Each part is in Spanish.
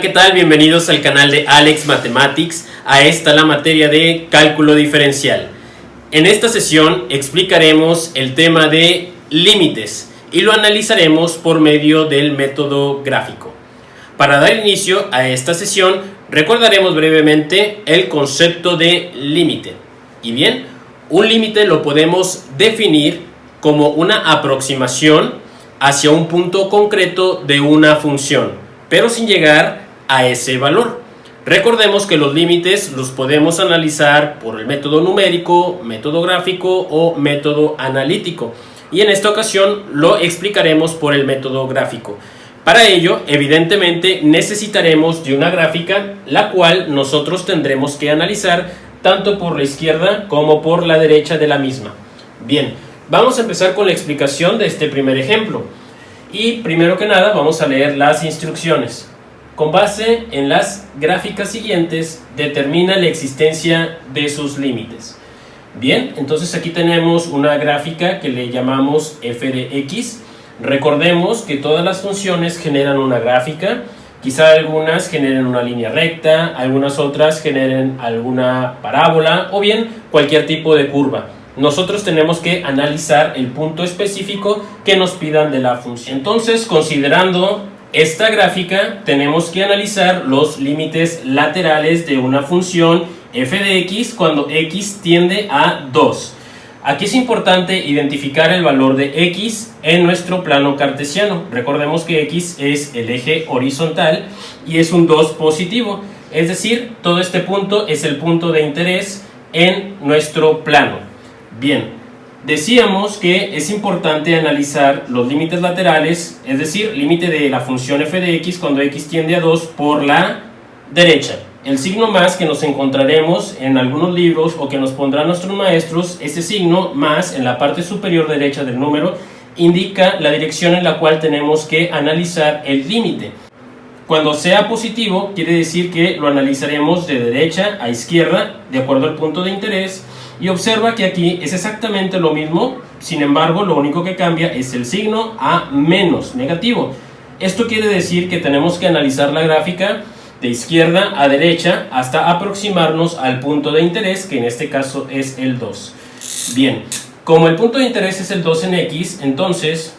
¿Qué tal? Bienvenidos al canal de Alex Mathematics, a esta la materia de cálculo diferencial. En esta sesión explicaremos el tema de límites y lo analizaremos por medio del método gráfico. Para dar inicio a esta sesión, recordaremos brevemente el concepto de límite. Y bien, un límite lo podemos definir como una aproximación hacia un punto concreto de una función, pero sin llegar a ese valor. Recordemos que los límites los podemos analizar por el método numérico, método gráfico o método analítico, y en esta ocasión lo explicaremos por el método gráfico. Para ello, evidentemente, necesitaremos de una gráfica, la cual nosotros tendremos que analizar tanto por la izquierda como por la derecha de la misma. Bien, vamos a empezar con la explicación de este primer ejemplo. Y primero que nada vamos a leer las instrucciones. Con base en las gráficas siguientes, determina la existencia de sus límites. Bien, entonces aquí tenemos una gráfica que le llamamos f de x. Recordemos que todas las funciones generan una gráfica. Quizá algunas generen una línea recta, algunas otras generen alguna parábola o bien cualquier tipo de curva. Nosotros tenemos que analizar el punto específico que nos pidan de la función. Entonces, considerando esta gráfica, tenemos que analizar los límites laterales de una función f de x cuando x tiende a 2. Aquí es importante identificar el valor de x en nuestro plano cartesiano. Recordemos que x es el eje horizontal y es un 2 positivo. Es decir, todo este punto es el punto de interés en nuestro plano. Bien, decíamos que es importante analizar los límites laterales, es decir, límite de la función f de x cuando x tiende a 2 por la derecha. El signo más que nos encontraremos en algunos libros o que nos pondrán nuestros maestros, ese signo más en la parte superior derecha del número, indica la dirección en la cual tenemos que analizar el límite. Cuando sea positivo, quiere decir que lo analizaremos de derecha a izquierda, de acuerdo al punto de interés. Y observa que aquí es exactamente lo mismo, sin embargo, lo único que cambia es el signo a menos, negativo. Esto quiere decir que tenemos que analizar la gráfica de izquierda a derecha hasta aproximarnos al punto de interés, que en este caso es el 2. Bien, como el punto de interés es el 2 en x, entonces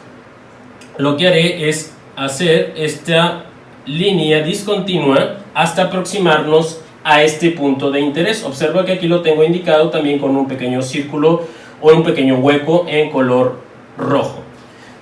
lo que haré es hacer esta línea discontinua hasta aproximarnos a este punto de interés. Observa que aquí lo tengo indicado también con un pequeño círculo o un pequeño hueco en color rojo.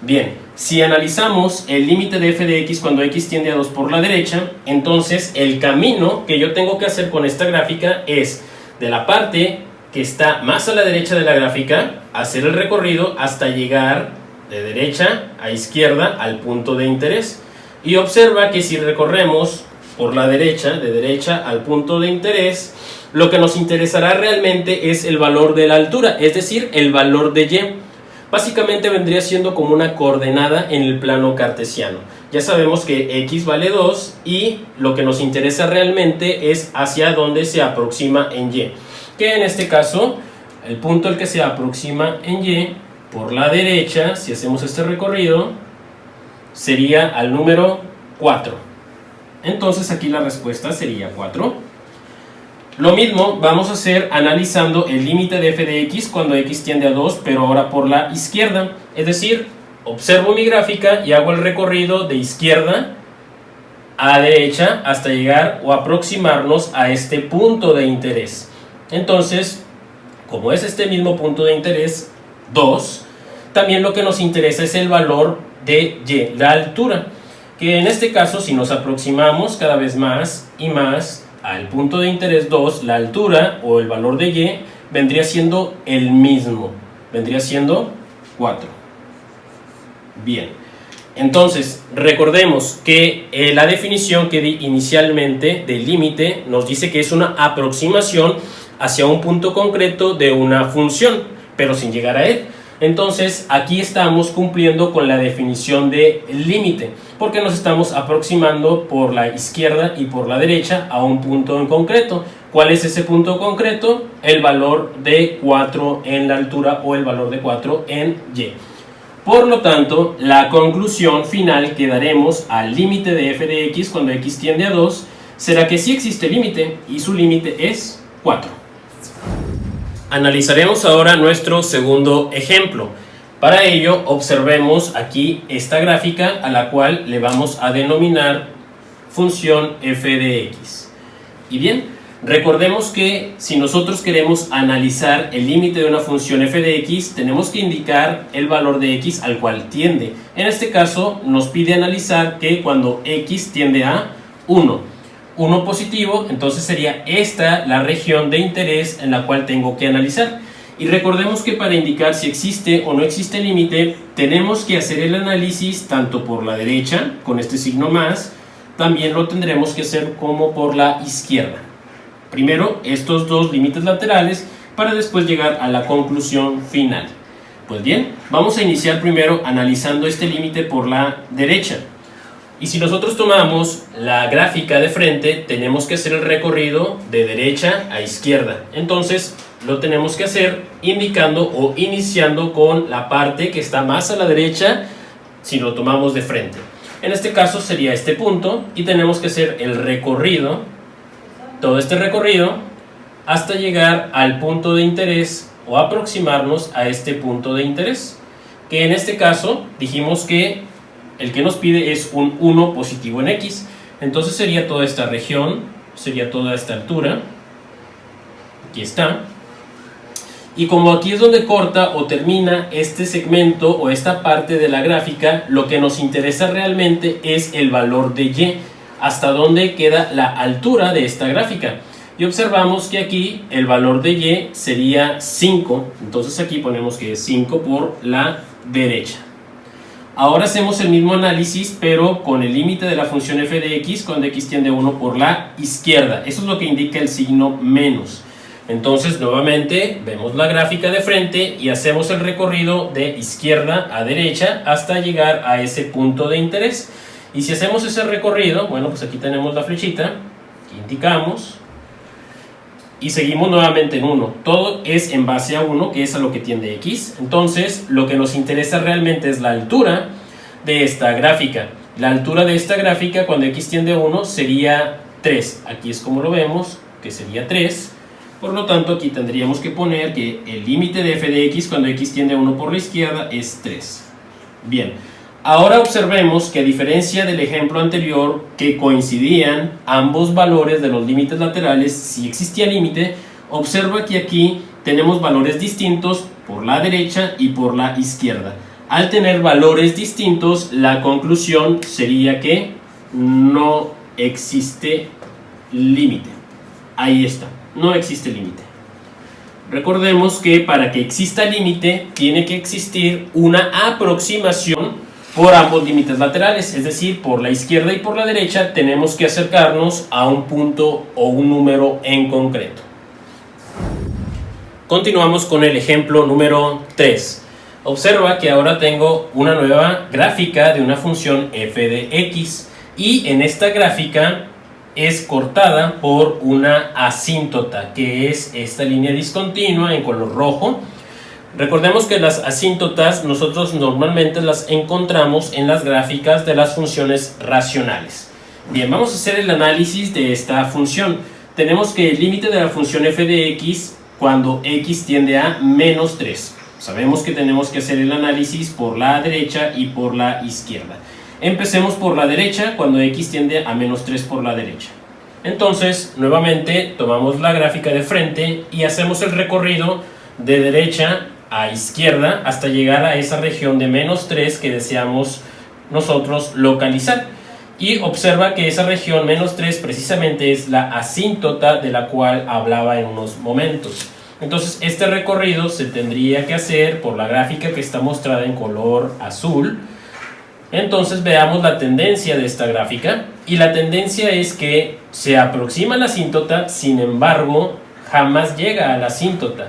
Bien, si analizamos el límite de f de x cuando x tiende a 2 por la derecha, entonces el camino que yo tengo que hacer con esta gráfica es de la parte que está más a la derecha de la gráfica, hacer el recorrido hasta llegar de derecha a izquierda al punto de interés. Y observa que si recorremos por la derecha, de derecha al punto de interés, lo que nos interesará realmente es el valor de la altura, es decir, el valor de y. Básicamente vendría siendo como una coordenada en el plano cartesiano. Ya sabemos que x vale 2 y lo que nos interesa realmente es hacia dónde se aproxima en y. Que en este caso, el punto al que se aproxima en y, por la derecha, si hacemos este recorrido, sería al número 4. Entonces aquí la respuesta sería 4. Lo mismo vamos a hacer analizando el límite de f de x cuando x tiende a 2, pero ahora por la izquierda. Es decir, observo mi gráfica y hago el recorrido de izquierda a derecha hasta llegar o aproximarnos a este punto de interés. Entonces, como es este mismo punto de interés, 2, también lo que nos interesa es el valor de y, la altura. Que en este caso, si nos aproximamos cada vez más y más al punto de interés 2, la altura o el valor de y vendría siendo el mismo, vendría siendo 4. Bien, entonces recordemos que la definición que di inicialmente del límite nos dice que es una aproximación hacia un punto concreto de una función, pero sin llegar a él. Entonces aquí estamos cumpliendo con la definición de límite, porque nos estamos aproximando por la izquierda y por la derecha a un punto en concreto. ¿Cuál es ese punto concreto? El valor de 4 en la altura o el valor de 4 en y. Por lo tanto, la conclusión final que daremos al límite de f de x cuando x tiende a 2 será que sí existe límite y su límite es 4. Analizaremos ahora nuestro segundo ejemplo. Para ello, observemos aquí esta gráfica a la cual le vamos a denominar función f de x. Y bien, recordemos que si nosotros queremos analizar el límite de una función f de x, tenemos que indicar el valor de x al cual tiende. En este caso, nos pide analizar que cuando x tiende a 1 positivo, entonces sería esta la región de interés en la cual tengo que analizar. Y recordemos que para indicar si existe o no existe límite, tenemos que hacer el análisis tanto por la derecha, con este signo más, también lo tendremos que hacer como por la izquierda. Primero estos dos límites laterales para después llegar a la conclusión final. Pues bien, vamos a iniciar primero analizando este límite por la derecha. Y si nosotros tomamos la gráfica de frente, tenemos que hacer el recorrido de derecha a izquierda. Entonces lo tenemos que hacer indicando o iniciando con la parte que está más a la derecha si lo tomamos de frente. En este caso sería este punto y tenemos que hacer el recorrido, todo este recorrido, hasta llegar al punto de interés o aproximarnos a este punto de interés, que en este caso dijimos que el que nos pide es un 1 positivo en x. Entonces sería toda esta región, sería toda esta altura, aquí está. Y como aquí es donde corta o termina este segmento o esta parte de la gráfica, lo que nos interesa realmente es el valor de y, hasta donde queda la altura de esta gráfica. Y observamos que aquí el valor de y sería 5, entonces aquí ponemos que es 5 por la derecha. Ahora hacemos el mismo análisis, pero con el límite de la función f de x cuando x tiende a 1 por la izquierda. Eso es lo que indica el signo menos. Entonces nuevamente vemos la gráfica de frente y hacemos el recorrido de izquierda a derecha hasta llegar a ese punto de interés. Y si hacemos ese recorrido, bueno, pues aquí tenemos la flechita que indicamos y seguimos nuevamente en 1. Todo es en base a 1, que es a lo que tiende x. Entonces lo que nos interesa realmente es la altura de esta gráfica. La altura de esta gráfica cuando x tiende a 1 sería 3. Aquí es como lo vemos, que sería 3. Por lo tanto, aquí tendríamos que poner que el límite de f de x cuando x tiende a 1 por la izquierda es 3. Bien, ahora observemos que a diferencia del ejemplo anterior, que coincidían ambos valores de los límites laterales, si existía límite, observa que aquí tenemos valores distintos por la derecha y por la izquierda. Al tener valores distintos, la conclusión sería que no existe límite. Ahí está. No existe límite. Recordemos que para que exista límite tiene que existir una aproximación por ambos límites laterales, es decir, por la izquierda y por la derecha tenemos que acercarnos a un punto o un número en concreto. Continuamos con el ejemplo número 3. Observa que ahora tengo una nueva gráfica de una función f de x y en esta gráfica es cortada por una asíntota, que es esta línea discontinua en color rojo. Recordemos que las asíntotas nosotros normalmente las encontramos en las gráficas de las funciones racionales. Bien, vamos a hacer el análisis de esta función. Tenemos que el límite de la función f de x cuando x tiende a menos 3. Sabemos que tenemos que hacer el análisis por la derecha y por la izquierda. Empecemos por la derecha cuando x tiende a menos 3 por la derecha. Entonces, nuevamente tomamos la gráfica de frente y hacemos el recorrido de derecha a izquierda hasta llegar a esa región de menos 3 que deseamos nosotros localizar. Y observa que esa región menos 3 precisamente es la asíntota de la cual hablaba en unos momentos. Entonces, este recorrido se tendría que hacer por la gráfica que está mostrada en color azul. Entonces veamos la tendencia de esta gráfica y la tendencia es que se aproxima a la asíntota, sin embargo jamás llega a la asíntota.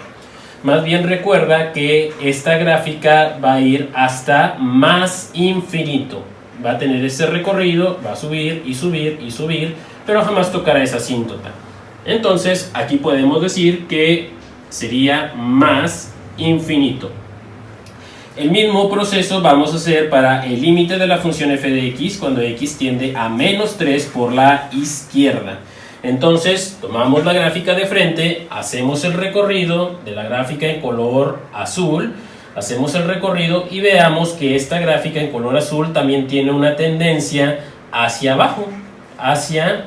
Más bien recuerda que esta gráfica va a ir hasta más infinito, va a tener ese recorrido, va a subir y subir y subir, pero jamás tocará esa asíntota. Entonces aquí podemos decir que sería más infinito. El mismo proceso vamos a hacer para el límite de la función f de x cuando x tiende a menos 3 por la izquierda. Entonces tomamos la gráfica de frente, hacemos el recorrido de la gráfica en color azul, hacemos el recorrido y veamos que esta gráfica en color azul también tiene una tendencia hacia abajo, hacia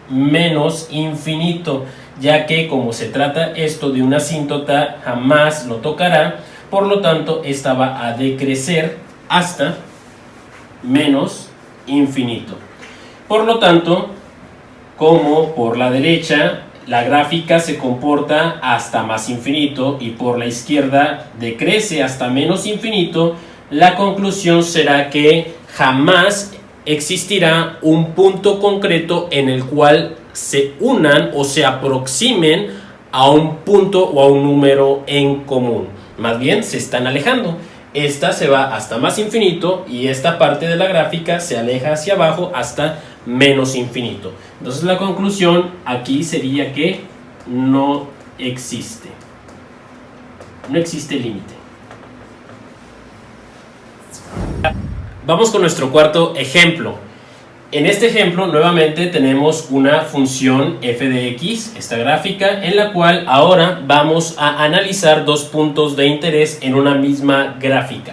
menos infinito, ya que como se trata esto de una asíntota jamás lo tocará, por lo tanto esta va a decrecer hasta menos infinito. Por lo tanto, como por la derecha la gráfica se comporta hasta más infinito y por la izquierda decrece hasta menos infinito, la conclusión será que jamás existirá un punto concreto en el cual se unan o se aproximen a un punto o a un número en común. Más bien se están alejando. Esta se va hasta más infinito y esta parte de la gráfica se aleja hacia abajo hasta menos infinito. Entonces la conclusión aquí sería que no existe. No existe límite. Vamos con nuestro cuarto ejemplo. En este ejemplo nuevamente tenemos una función f de x, esta gráfica, en la cual ahora vamos a analizar dos puntos de interés en una misma gráfica.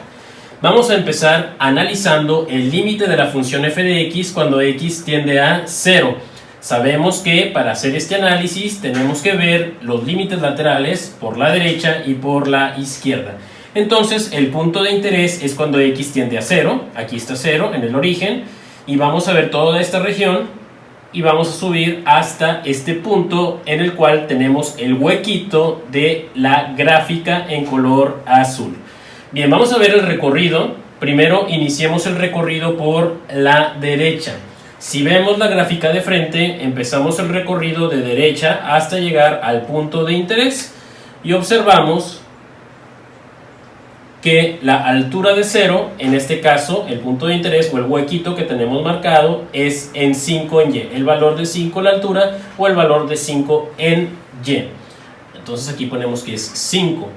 Vamos a empezar analizando el límite de la función f de x cuando x tiende a 0. Sabemos que para hacer este análisis tenemos que ver los límites laterales por la derecha y por la izquierda. Entonces el punto de interés es cuando x tiende a 0, aquí está 0 en el origen, y vamos a ver toda esta región y vamos a subir hasta este punto en el cual tenemos el huequito de la gráfica en color azul. Bien, vamos a ver el recorrido. Primero iniciemos el recorrido por la derecha. Si vemos la gráfica de frente, empezamos el recorrido de derecha hasta llegar al punto de interés y observamos que la altura de 0, en este caso el punto de interés o el huequito que tenemos marcado es en 5 en y, el valor de 5 la altura o el valor de 5 en y. Entonces aquí ponemos que es 5.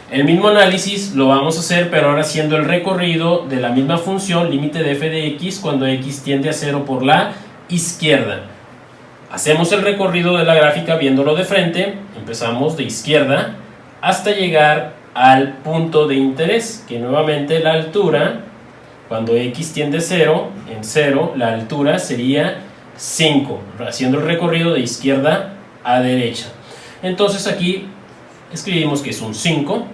El mismo análisis lo vamos a hacer, pero ahora haciendo el recorrido de la misma función límite de f de x cuando x tiende a 0 por la izquierda. Hacemos el recorrido de la gráfica viéndolo de frente, empezamos de izquierda hasta llegar al punto de interés, que nuevamente la altura, cuando x tiende a 0, en 0 la altura sería 5, haciendo el recorrido de izquierda a derecha. Entonces aquí escribimos que es un 5.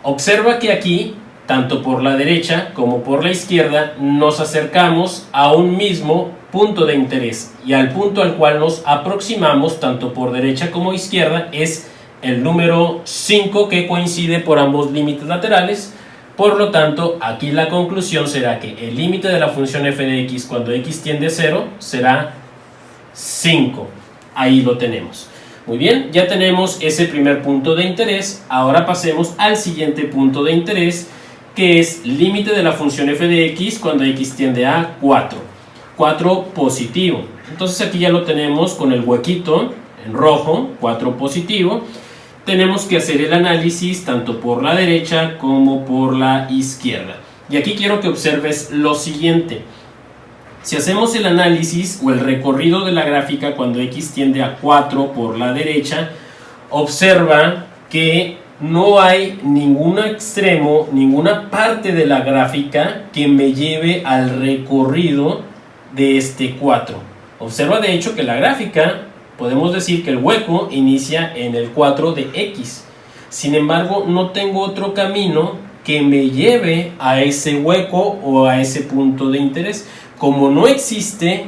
Observa que aquí, tanto por la derecha como por la izquierda, nos acercamos a un mismo punto de interés, y al punto al cual nos aproximamos tanto por derecha como izquierda es el número 5, que coincide por ambos límites laterales. Por lo tanto, aquí la conclusión será que el límite de la función f de x cuando x tiende a 0 será 5. Ahí lo tenemos. Muy bien, ya tenemos ese primer punto de interés. Ahora pasemos al siguiente punto de interés, que es límite de la función f de x cuando x tiende a 4. 4 positivo. Entonces aquí ya lo tenemos con el huequito en rojo, 4 positivo. Tenemos que hacer el análisis tanto por la derecha como por la izquierda. Y aquí quiero que observes lo siguiente. Si hacemos el análisis o el recorrido de la gráfica cuando x tiende a 4 por la derecha, observa que no hay ningún extremo, ninguna parte de la gráfica que me lleve al recorrido de este 4. Observa de hecho que la gráfica, podemos decir que el hueco inicia en el 4 de x. Sin embargo, no tengo otro camino que me lleve a ese hueco o a ese punto de interés. Como no existe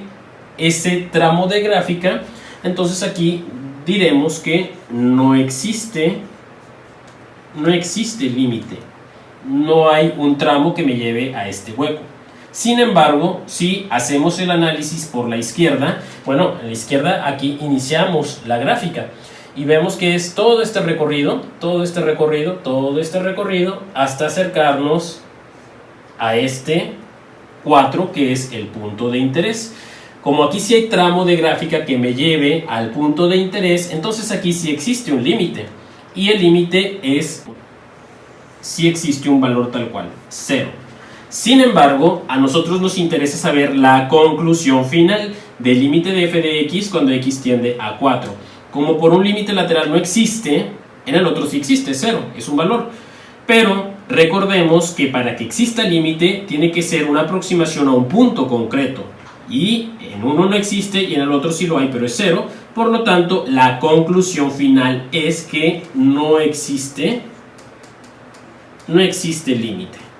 ese tramo de gráfica, entonces aquí diremos que no existe límite. No hay un tramo que me lleve a este hueco. Sin embargo, si hacemos el análisis por la izquierda, bueno, en la izquierda aquí iniciamos la gráfica y vemos que es todo este recorrido, hasta acercarnos a este 4, que es el punto de interés. Como aquí sí hay tramo de gráfica que me lleve al punto de interés, entonces aquí sí existe un límite, y el límite es si existe un valor tal cual, 0. Sin embargo, a nosotros nos interesa saber la conclusión final del límite de f de x cuando x tiende a 4. Como por un límite lateral no existe, en el otro sí existe, 0, es un valor. Pero recordemos que para que exista límite tiene que ser una aproximación a un punto concreto. Y en uno no existe y en el otro sí lo hay, pero es 0. Por lo tanto, la conclusión final es que no existe límite.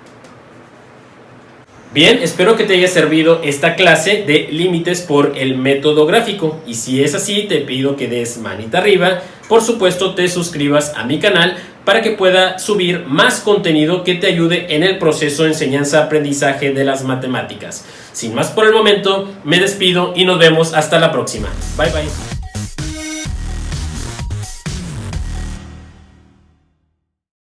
Bien, espero que te haya servido esta clase de límites por el método gráfico. Y si es así, te pido que des manita arriba. Por supuesto, te suscribas a mi canal para que pueda subir más contenido que te ayude en el proceso de enseñanza-aprendizaje de las matemáticas. Sin más por el momento, me despido y nos vemos hasta la próxima. Bye bye.